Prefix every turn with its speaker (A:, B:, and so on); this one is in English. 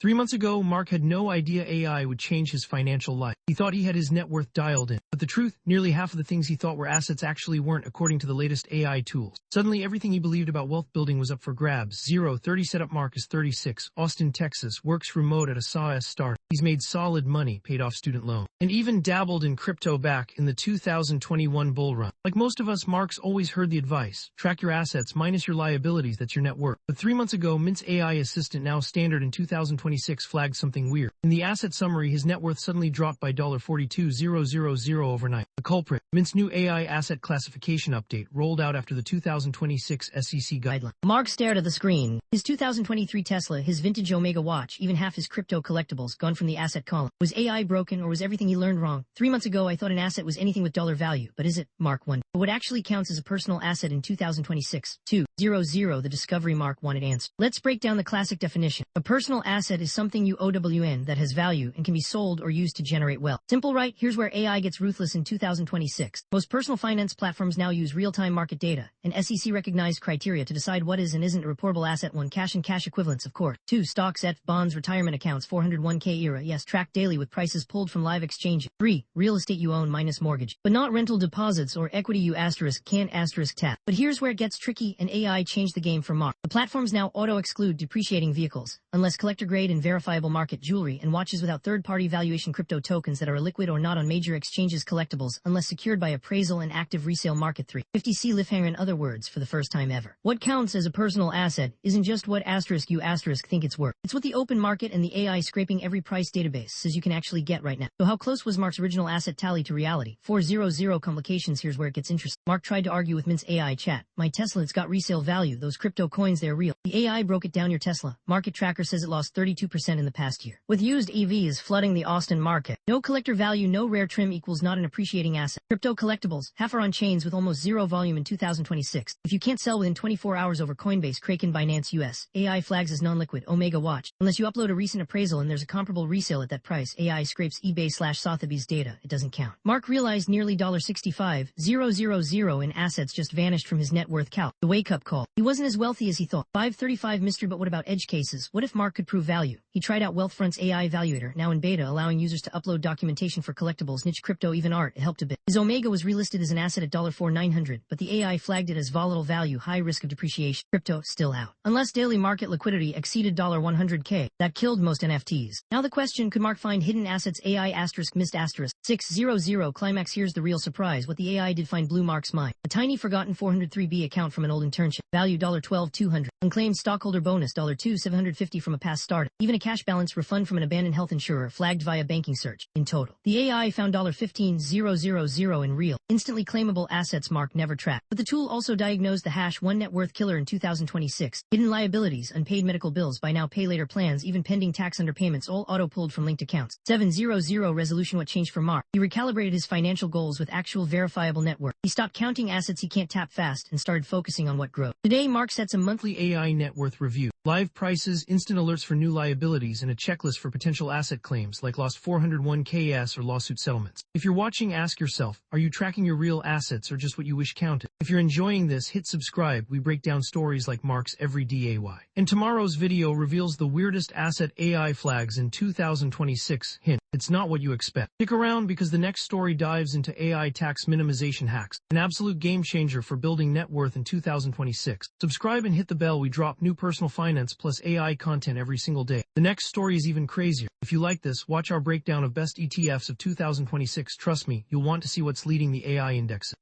A: 3 months ago, Mark had no idea AI would change his financial life. He thought he had his net worth dialed in. But the truth, nearly half of the things he thought were assets actually weren't, according to the latest AI tools. Suddenly, everything he believed about wealth building was up for grabs. 30 setup. Mark is 36, Austin, Texas, works remote at a SaaS startup. He's made solid money, paid off student loan, and even dabbled in crypto back in the 2021 bull run. Like most of us, Mark's always heard the advice: track your assets minus your liabilities, that's your net worth. But 3 months ago, Mint's AI assistant, now standard in 2026, flagged something weird. In the asset summary, his net worth suddenly dropped by $42,000 overnight. The culprit: Mint's new AI asset classification update, rolled out after the 2026 SEC guideline.
B: Mark stared at the screen. His 2023 Tesla, his vintage Omega watch, even half his crypto collectibles, gone from the asset column. Was AI broken, or was everything he learned wrong? 3 months ago, I thought an asset was anything with dollar value, but is it? Mark wondered. But what actually counts as a personal asset in 2026? 200. The discovery Mark wanted answered. Let's break down the classic definition. A personal asset is something you OWN that has value and can be sold or used to generate wealth. Simple, right? Here's where AI gets ruthless in 2026. Most personal finance platforms now use real-time market data and SEC-recognized criteria to decide what is and isn't a reportable asset. 1. Cash and cash equivalents, of course. 2. Stocks, ETFs, bonds, retirement accounts, 401k era, yes, tracked daily with prices pulled from live exchanges. 3. Real estate you own minus mortgage, but not rental deposits or equity you can't tap. But here's where it gets tricky, and AI changed the game for Mark. The platforms now auto-exclude depreciating vehicles, unless collector-grade and verifiable market jewelry and watches without third-party valuation crypto tokens that are illiquid or not on major exchanges, collectibles, unless secured by appraisal and active resale market. 350C Lifhanger. In other words, for the first time ever, what counts as a personal asset isn't just what you think it's worth. It's what the open market and the AI scraping every price database says you can actually get right now. So how close was Mark's original asset tally to reality? 400 complications. Here's where it gets interesting. Mark tried to argue with Mint's AI chat. My Tesla, it's got resale value. Those crypto coins, they're real. The AI broke it down. Your Tesla market tracker says it lost 32% in the past year, with used EVs flooding the Austin market. No collector value, no rare trim equals not an appreciating asset. Crypto collectibles, half are on chains with almost zero volume in 2026. If you can't sell within 24 hours over Coinbase, Kraken, Binance US, AI flags as non-liquid. Omega watch. Unless you upload a recent appraisal and there's a comparable resale at that price, AI scrapes eBay/Sotheby's data. It doesn't count. Mark realized nearly $65,000 in assets just vanished from his net worth calc. The wake-up call. He wasn't as wealthy as he thought. 535 mystery. But what about edge cases? What if Mark could prove value? He tried out Wealthfront's AI Valuator, now in beta, allowing users to upload documentation for collectibles, niche crypto, even art. It helped a bit. His Omega was relisted as an asset at $4,900, but the AI flagged it as volatile value, high risk of depreciation. Crypto still out, unless daily market liquidity exceeded $100K. That killed most NFTs. Now the question: could Mark find hidden assets? AI missed 600 climax. Here's the real surprise. What the AI did find blew Mark's mind. A tiny forgotten 403B account from an old internship. Value $12,200. Unclaimed stockholder bonus $2,750 from a past startup. Even a cash balance refund from an abandoned health insurer flagged via banking search. In total, the AI found $15,000 in real, instantly claimable assets Mark never tracked. But the tool also diagnosed the #1 net worth killer in 2026. Hidden liabilities, unpaid medical bills, buy now pay later plans, even pending tax underpayments, all auto-pulled from linked accounts. 700 resolution. What changed for Mark? He recalibrated his financial goals with actual verifiable net worth. He stopped counting assets he can't tap fast and started focusing on what grows. Today, Mark sets a monthly
A: AI net worth review, live prices, instant alerts for new liabilities, and a checklist for potential asset claims like lost 401ks or lawsuit settlements. If you're watching, ask yourself, are you tracking your real assets or just what you wish counted? If you're enjoying this, hit subscribe. We break down stories like Mark's every DAY. And tomorrow's video reveals the weirdest asset AI flags in 2026. Hint: it's not what you expect. Stick around because the next story dives into AI tax minimization hacks, an absolute game changer for building net worth in 2026. Subscribe and hit the bell. We drop new personal finance plus AI content every single day. The next story is even crazier. If you like this, watch our breakdown of best ETFs of 2026. Trust me, you'll want to see what's leading the AI indexes.